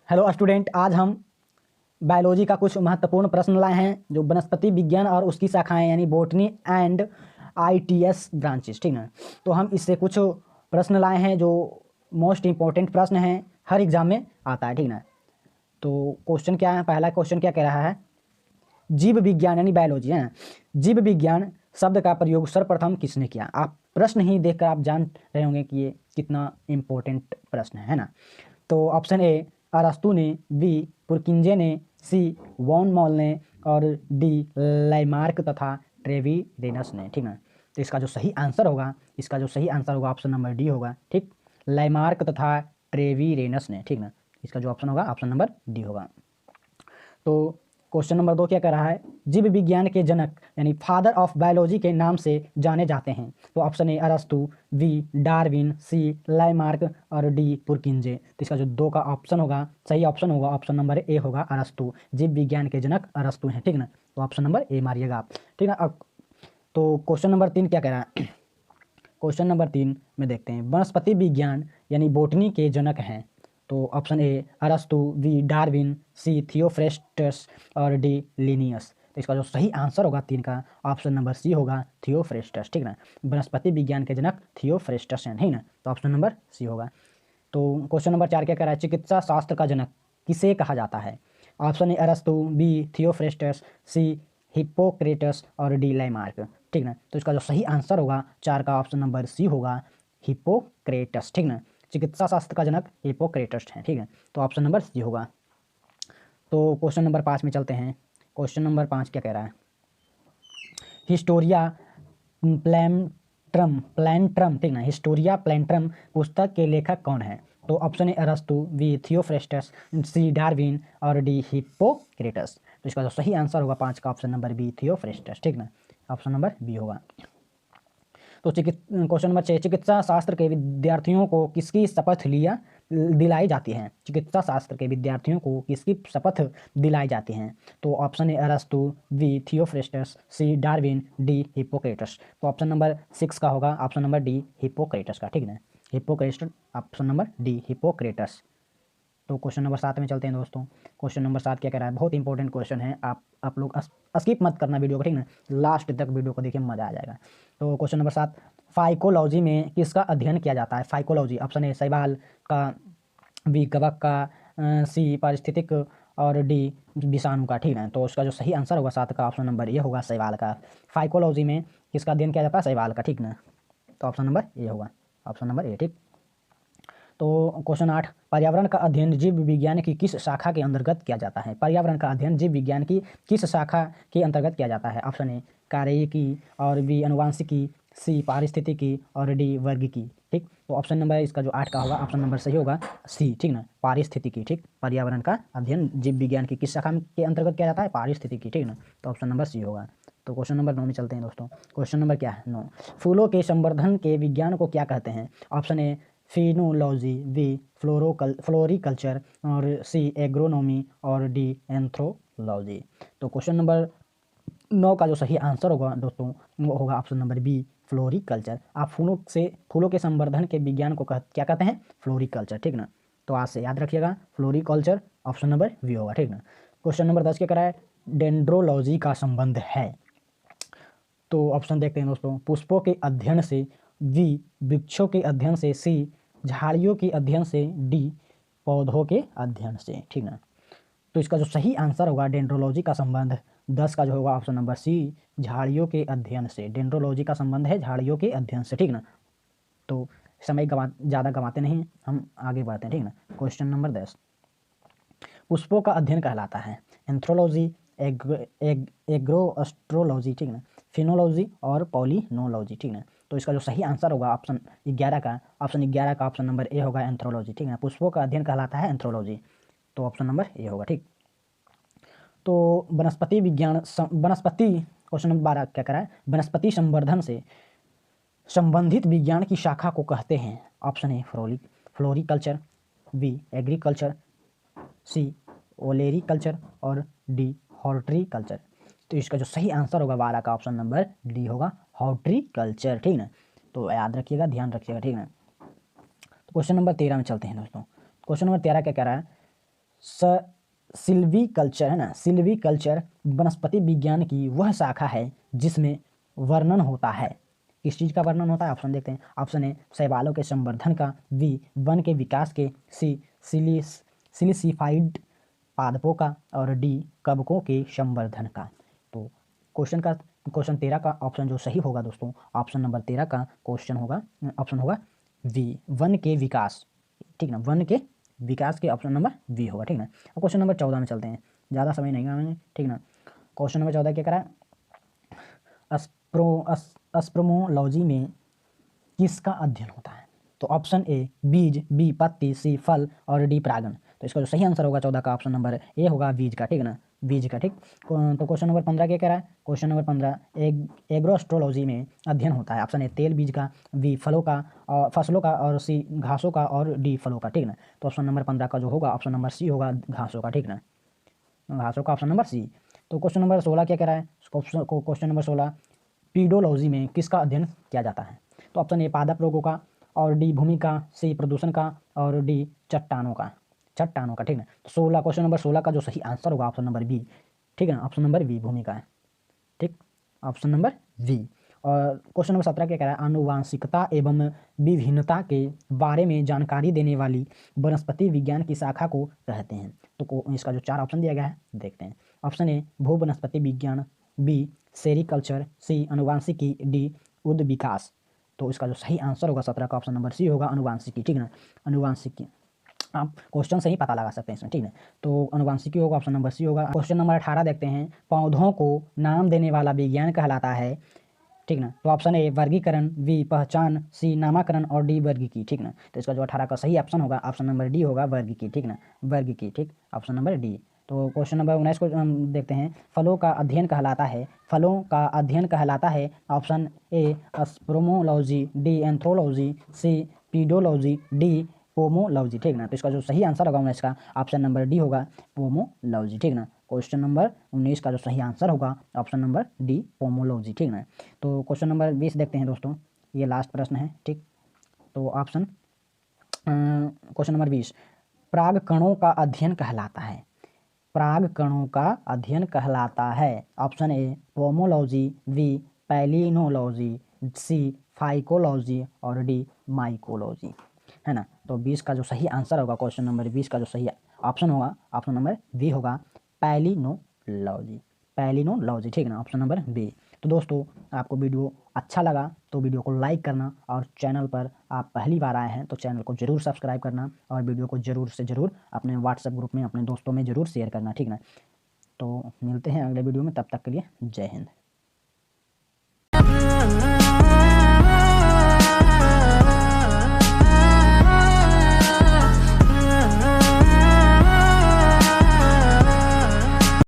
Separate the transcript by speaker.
Speaker 1: Hello student, आज हम biology का कुछ महत्वपूर्ण प्रश्न लाए हैं जो वनस्पति विज्ञान और उसकी शाखाएं यानी बॉटनी एंड आईटीएस ब्रांचेस। ठीक है, तो हम इससे कुछ प्रश्न लाए हैं जो मोस्ट इम्पोर्टेंट प्रश्न हैं, हर एग्जाम में आता है। ठीक है, तो क्वेश्चन क्या है, पहला क्वेश्चन क्या कह रहा है, जीव विज्ञान यानी बायोलॉजी है, जीव विज्ञान शब्द का प्रयोग सर्वप्रथम किसने किया। आप प्रश्न ही देखकर आप जान रहे होंगे कि ये कितना इम्पोर्टेंट प्रश्न है ना। तो ऑप्शन ए अरस्तु ने, बी पुरकिंजे ने, सी वॉन मॉल ने और डी लाइमार्क तथा ट्रेविरेनस ने। ठीक है, तो इसका जो सही आंसर होगा ऑप्शन नंबर डी होगा। ठीक, लाइमार्क तथा ट्रेविरेनस ने। ठीक ना, इसका जो ऑप्शन होगा ऑप्शन नंबर डी होगा। तो क्वेश्चन नंबर 2 क्या कह रहा है, जीव विज्ञान के जनक यानी फादर ऑफ बायोलॉजी के नाम से जाने जाते हैं। तो ऑप्शन ए अरस्तु, बी डार्विन, सी लाइमार्क और डी पुरकिंजे। तो इसका जो 2 का ऑप्शन होगा, सही ऑप्शन होगा ऑप्शन नंबर ए होगा अरस्तु। जीव विज्ञान के जनक अरस्तु हैं। ठीक ना, तो ऑप्शन नंबर ए मारिएगा आप। ठीक है, अब तो क्वेश्चन नंबर 3 क्या कह रहा है, क्वेश्चन नंबर 3 में देखते हैं, वनस्पति विज्ञान यानी बोटनी के जनक हैं। तो ऑप्शन ए अरस्तु, बी डार्विन, सी थियोफ्रेस्टस और डी लिनियस। तो इसका जो सही आंसर होगा 3 का ऑप्शन नंबर सी होगा, थियोफ्रेस्टस। ठीक ना, वनस्पति विज्ञान के जनक थियोफ्रेस्टस हैं। ठीक ना, तो ऑप्शन नंबर सी होगा। तो क्वेश्चन नंबर 4 क्या कह रहा है, चिकित्सा शास्त्र का जनक किसे कहा जाता है। ऑप्शन ए अरस्तु, बी थियोफ्रेस्टस, सी हिप्पोक्रेटस और डी लाइमार्क। ठीक ना, तो इसका जो सही आंसर होगा 4 का ऑप्शन नंबर सी होगा, हिप्पोक्रेटस। ठीक ना, चिकित्सा शास्त्र का जनक हिप्पोक्रेटस है। ठीक है, तो ऑप्शन नंबर सी होगा। तो क्वेश्चन नंबर 5 में चलते हैं। क्वेश्चन नंबर 5 क्या कह रहा है, हिस्टोरिया प्लैंट्रम। ठीक ना, हिस्टोरिया प्लैंट्रम पुस्तक के लेखक कौन है। तो ऑप्शन ए अरस्तु, बी थियोफ्रेस्टस, सी डार्विन और डी हिप्पोक्रेटस। तो इसका जो सही आंसर होगा 5 का ऑप्शन नंबर बी, थियोफ्रेस्टस। ठीक ना, ऑप्शन नंबर बी होगा। तो क्वेश्चन नंबर 6, चिकित्सा शास्त्र के विद्यार्थियों को किसकी शपथ दिलाई जाती है। चिकित्सा शास्त्र के विद्यार्थियों को किसकी शपथ दिलाई जाती हैं। तो ऑप्शन ए अरस्तु, बी थियोफ्रेस्टस, सी डार्विन, डी हिप्पोक्रेटस। तो ऑप्शन नंबर 6 का होगा ऑप्शन नंबर डी, हिप्पोक्रेटस का। ठीक है, Hippocrates, option number D Hippocrates. तो क्वेश्चन नंबर 7 में चलते हैं दोस्तों। क्वेश्चन नंबर 7 क्या कह रहा है, बहुत इंपॉर्टेंट क्वेश्चन है, आप लोग स्किप मत करना वीडियो को। ठीक ना, लास्ट तक वीडियो को देखिए, मजा आ जाएगा। तो क्वेश्चन नंबर 7, फाइकोलॉजी में किसका अध्ययन किया जाता है। फाइकोलॉजी, ऑप्शन ए शैवाल का, बी कवक का, सी पारिस्थितिक और डी विषाणु का। ठीक है, तो उसका जो सही आंसर होगा 7 का ऑप्शन नंबर ए होगा, शैवाल का। फाइकोलॉजी में किसका अध्ययन किया जाता है, शैवाल का। ठीक ना, तो ऑप्शन नंबर ए होगा, ऑप्शन नंबर ए। ठीक, तो क्वेश्चन 8, पर्यावरण का अध्ययन जीव विज्ञान की किस शाखा के अंतर्गत किया जाता है। पर्यावरण का अध्ययन जीव विज्ञान की किस शाखा के अंतर्गत किया जाता है। ऑप्शन ए कार्यिकी और बी अनुवांशिकी, सी पारिस्थितिकी और डी वर्गिकी। ठीक, तो ऑप्शन नंबर इसका जो 8 का होगा ऑप्शन नंबर सही होगा सी। ठीक ना, पारिस्थितिकी। ठीक, पर्यावरण का अध्ययन जीव विज्ञान की किस शाखा के अंतर्गत किया जाता है, पारिस्थितिकी। ठीक ना, तो ऑप्शन नंबर सी होगा। तो क्वेश्चन नंबर 9 में चलते हैं दोस्तों। क्वेश्चन नंबर क्या है, 9, फूलों के संवर्धन के विज्ञान को क्या कहते हैं। Option A phenology, B floriculture और सी एग्रोनॉमी और डी एंथ्रोलॉजी। तो क्वेश्चन नंबर 9 का जो सही आंसर होगा दोस्तों वो होगा ऑप्शन नंबर बी, फ्लोरिकल्चर। आप फूलों के संवर्धन के विज्ञान को क्या कहते हैं, फ्लोरिकल्चर। ठीक ना, तो आज से याद रखिएगा फ्लोरिकल्चर, ऑप्शन नंबर बी होगा। ठीक ना, क्वेश्चन नंबर 10 क्या करा है, डेंड्रोलॉजी का संबंध है। तो ऑप्शन देखते हैं दोस्तों, पुष्पों के अध्ययन से, बी वृक्षों के अध्ययन से, सी झाड़ियों के अध्ययन से, डी पौधों के अध्ययन से। ठीक ना, तो इसका जो सही आंसर होगा डेंड्रोलॉजी का संबंध 10 का जो होगा ऑप्शन नंबर सी, झाड़ियों के अध्ययन से। डेंड्रोलॉजी का संबंध है झाड़ियों के अध्ययन से। ठीक ना, तो समय ज़्यादा गंवाते नहीं, हम आगे बढ़ते हैं। ठीक ना, क्वेश्चन नंबर 10, पुष्पों का अध्ययन कहलाता है एंथ्रोलॉजी, एग्रोएस्ट्रोलॉजी। ठीक ना, फिनोलॉजी और पॉलिनोलॉजी। ठीक ना, तो इसका जो सही आंसर होगा ऑप्शन 11 का ऑप्शन नंबर ए होगा, एंथ्रोलॉजी। ठीक है, पुष्पों का अध्ययन कहलाता है एंथ्रोलॉजी, तो ऑप्शन नंबर ए होगा। ठीक, तो वनस्पति विज्ञान क्वेश्चन नंबर 12 क्या करा है, वनस्पति संवर्धन से संबंधित विज्ञान की शाखा को कहते हैं। Option A floriculture, B agriculture, C olericulture और डी हॉर्टिकल्चर। तो इसका जो सही आंसर होगा 12 का ऑप्शन नंबर डी होगा, हॉर्टिकल्चर। ठीक ना, तो याद रखिएगा, ध्यान रखिएगा। ठीक ना, तो क्वेश्चन नंबर 13 में चलते हैं दोस्तों। क्वेश्चन नंबर 13 क्या कह रहा है, सिल्वीकल्चर है ना, सिल्वीकल्चर वनस्पति विज्ञान की वह शाखा है जिसमें वर्णन होता है। किस चीज़ का वर्णन होता है? ऑप्शन देखते हैं। ऑप्शन ए शैवालों के संवर्धन का, बी वन के विकास के, सी सिलिसिफाइड पादपों का, और डी कवकों के संवर्धन का। तो क्वेश्चन 13 का ऑप्शन जो सही होगा दोस्तों, ऑप्शन नंबर 13 का क्वेश्चन होगा, ऑप्शन होगा वी, वन के विकास। ठीक ना, वन के विकास के ऑप्शन नंबर वी होगा। ठीक ना। अब क्वेश्चन नंबर 14 में चलते हैं, ज़्यादा समय नहीं लगाएंगे। ठीक ना। क्वेश्चन नंबर 14 क्या करा है? अस्प्रोमोलॉजी में किसका अध्ययन होता है? तो ऑप्शन ए बीज, बी पत्ती, सी फल, और डी परागण। तो इसका जो सही आंसर होगा 14 का ऑप्शन नंबर ए होगा, बीज का। ठीक है ना, बीज का। ठीक। तो क्वेश्चन नंबर 15 क्या कह रहा है? क्वेश्चन नंबर 15 एग्रोएस्ट्रोलॉजी में अध्ययन होता है। ऑप्शन ए तेल बीज का, बी फलों का और फसलों का, और सी घासों का, और डी फलों का। ठीक ना। तो ऑप्शन नंबर 15 का जो होगा ऑप्शन नंबर सी होगा, घासों का। ठीक ना, घासों का ऑप्शन नंबर सी। तो क्वेश्चन नंबर 16 क्या कह रहा है? क्वेश्चन नंबर 16 पीडोलॉजी में किसका अध्ययन किया जाता है? तो ऑप्शन ए पादप रोगों का, और डी भूमि का, सी प्रदूषण का, और डी चट्टानों का। ठीक है। तो 16 क्वेश्चन नंबर 16 का जो सही आंसर होगा ऑप्शन नंबर बी। ठीक है ना, ऑप्शन नंबर बी भूमि का है। ठीक, ऑप्शन नंबर वी। और क्वेश्चन नंबर 17 क्या कह रहा है? आनुवांशिकता एवं विभिन्नता के बारे में जानकारी देने वाली वनस्पति विज्ञान की शाखा को कहते हैं। तो इसका जो 4 ऑप्शन दिया गया है देखते हैं। ऑप्शन ए भू वनस्पति विज्ञान, बी सेरिकल्चर, सी अनुवांशिकी, डी उद विकास। तो इसका जो सही आंसर होगा 17 का ऑप्शन नंबर सी होगा, अनुवांशिकी। ठीक ना, अनुवांशिकी। आप क्वेश्चन से ही पता लगा सकते हैं इसमें। ठीक है, तो अनुवांशिकी होगा, ऑप्शन नंबर सी होगा। क्वेश्चन नंबर 18 देखते हैं। पौधों को नाम देने वाला विज्ञान कहलाता है। ठीक ना। तो ऑप्शन ए वर्गीकरण, बी पहचान, सी नामकरण, और डी वर्गीकी। ठीक ना। तो इसका जो 18 का सही ऑप्शन होगा ऑप्शन नंबर डी होगा, वर्गीकी। ठीक ना, वर्गीकी। ठीक, ऑप्शन नंबर डी। तो क्वेश्चन नंबर 19 को हम देखते हैं। फलों का अध्ययन कहलाता है। फलों का अध्ययन कहलाता है। ऑप्शन ए स्प्रोमोलॉजी, डी एंथ्रोलॉजी, सी पीडोलॉजी, डी पोमोलॉजी। ठीक ना। तो इसका जो सही आंसर होगा 19 का ऑप्शन नंबर डी होगा, पोमोलॉजी। ठीक ना। क्वेश्चन नंबर 19 का जो सही आंसर होगा ऑप्शन नंबर डी, पोमोलॉजी। ठीक ना। तो क्वेश्चन नंबर 20 देखते हैं दोस्तों, ये लास्ट प्रश्न है। ठीक, तो ऑप्शन क्वेश्चन नंबर 20 प्राग कणों का अध्ययन कहलाता है। प्राग कणों का अध्ययन कहलाता है। Option A pomology, B palynology, C phycology, और डी माइकोलॉजी। है ना। तो 20 का जो सही आंसर होगा क्वेश्चन नंबर 20 का जो सही ऑप्शन होगा ऑप्शन नंबर बी होगा, पैलिनोलॉजी। पैलिनोलॉजी। ठीक ना, ऑप्शन नंबर बी। तो दोस्तों आपको वीडियो अच्छा लगा तो वीडियो को लाइक करना, और चैनल पर आप पहली बार आए हैं तो चैनल को जरूर सब्सक्राइब करना, और वीडियो को जरूर से ज़रूर अपने व्हाट्सएप ग्रुप में अपने दोस्तों में ज़रूर शेयर करना। ठीक ना। तो मिलते हैं अगले वीडियो में, तब तक के लिए जय हिंद।